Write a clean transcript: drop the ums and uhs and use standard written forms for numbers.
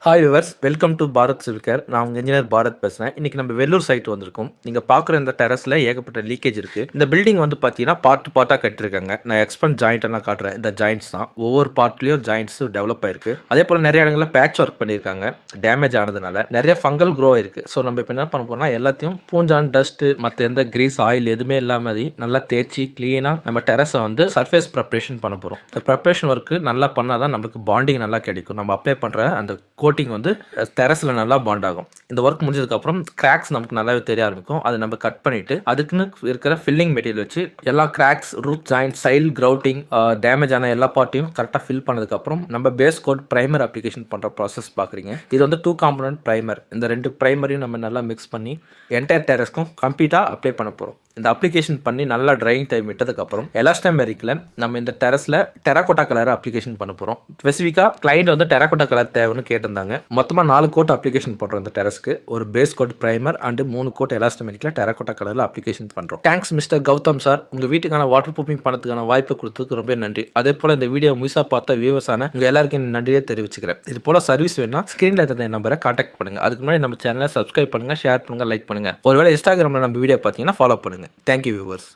Hi viewers, welcome to Bharat civil. நான் உங்கள் engineer Bharat பேசுகிறேன். இன்றைக்கி நம்ம வெள்ளூர் சைட் வந்திருக்கோம். நீங்கள் பார்க்குற இந்த டெரஸில் ஏகப்பட்ட லீக்கேஜ் இருக்குது. இந்த பில்டிங் வந்து பார்த்தீங்கன்னா பார்ட்டாக கட்டிருக்காங்க. நான் எக்ஸ்பென்ட் ஜாயிண்ட் எல்லாம் காட்டுறேன். இந்த ஜாயிண்ட்ஸ் தான் ஒவ்வொரு பார்ட்லேயும் ஜாயிண்ட்ஸ் டெவலப் ஆயிருக்கு. அதே போல் நிறைய இடங்களில் பேட்ச் ஒர்க் பண்ணியிருக்காங்க. டேமேஜ் ஆனதுனால நிறைய ஃபங்கல் க்ரோ ஆயிருக்கு. ஸோ நம்ம இப்போ என்ன பண்ண போகிறோம்னா எல்லாத்தையும் பூஞ்சான், டஸ்ட்டு, மற்ற எந்த கிரீஸ், ஆயில் எதுவுமே இல்லாமல் நல்லா தேய்ச்சி க்ளீனாக நம்ம டெரஸை வந்து சர்ஃபேஸ் ப்ரிப்ரேஷன் பண்ண போகிறோம். இந்த ப்ரிப்ரேஷன் ஒர்க்கு நல்லா பண்ணால் தான் நம்மளுக்கு பாண்டிங் நல்லா கிடைக்கும். நம்ம அப்ளை பண்ணுற அந்த கோட்டிங் வந்து டெரஸில் நல்லா பாண்ட் ஆகும். இந்த ஒர்க் முடிஞ்சதுக்கப்புறம் கிராக்ஸ் நமக்கு நல்லாவே தெரிய ஆரம்பிக்கும். அதை நம்ம கட் பண்ணிவிட்டு அதுக்குன்னு இருக்கிற ஃபில்லிங் மெட்டீரியல் வச்சு எல்லா கிராக்ஸ், ரூட் ஜாயிண்ட், சைல் கிரவுட்டிங், டேமேஜ் ஆன எல்லா பார்ட்டையும் கரெக்டாக ஃபில் பண்ணதுக்கப்புறம் நம்ம பேஸ் கோட் ப்ரைமர் அப்ளிகேஷன் பண்ணுற ப்ராசஸ் பார்க்குறீங்க. இது வந்து 2 காம்பனன்ட் ப்ரைமர். இந்த 2 ப்ரைமரையும் நம்ம நல்லா மிக்ஸ் பண்ணி என்டையர் டெரஸ்க்கும் கம்ப்ளீட்டாக அப்ளை பண்ண போகிறோம். இந்த அப்ளிகேஷன் பண்ணி நல்லா ட்ரையிங் டைம் விட்டதுக்கப்புறம் எலாஸ்டமெரிக்கில் நம்ம இந்த டெரஸில் டெராகோட்டா கலர் அப்ளிகேஷன் பண்ண போகிறோம். ஸ்பெசிஃபிக்காக கிளைண்ட் வந்து டெராகோட்டா கலர் தேவைன்னு கேட்டிருந்தாங்க. மொத்தமாக 4 கோட் அப்ளிகேஷன் பண்ணுறோம். இந்த டெரஸ்க்கு ஒரு base coat primer and 3 coat எலாஸ்டமெரிக்கில் டெராகோட்டா கலரில் அப்ளிகேஷன் பண்ணுறோம். Thanks mister Gautham sir. உங்கள் வீட்டுக்கான வாட்டர் ப்ரூஃபிங் பண்ணதுக்கான வாய்ப்பு கொடுத்ததுக்கு ரொம்ப நன்றி. அதே போல் இந்த வீடியோ முழுசாக பார்த்த வியூவர்ஸான உங்கள் எல்லாருக்கும் நன்றியே தெரிவிச்சுக்கிறேன். இது போல் சர்வீஸ் வேணும்னா ஸ்க்ரீனில் இருந்த நம்பரை கான்டாக்ட் பண்ணுங்கள். அதுக்கு முன்னாடி நம்ம சேனலை சப்ஸ்கிரைப் பண்ணுங்கள், ஷேர் பண்ணுங்கள், லைக் பண்ணுங்கள். ஒருவேளை இன்ஸ்டாகிராமில் நம்ம வீடியோ பார்த்தீங்கன்னா ஃபாலோ பண்ணுங்கள். Thank you viewers.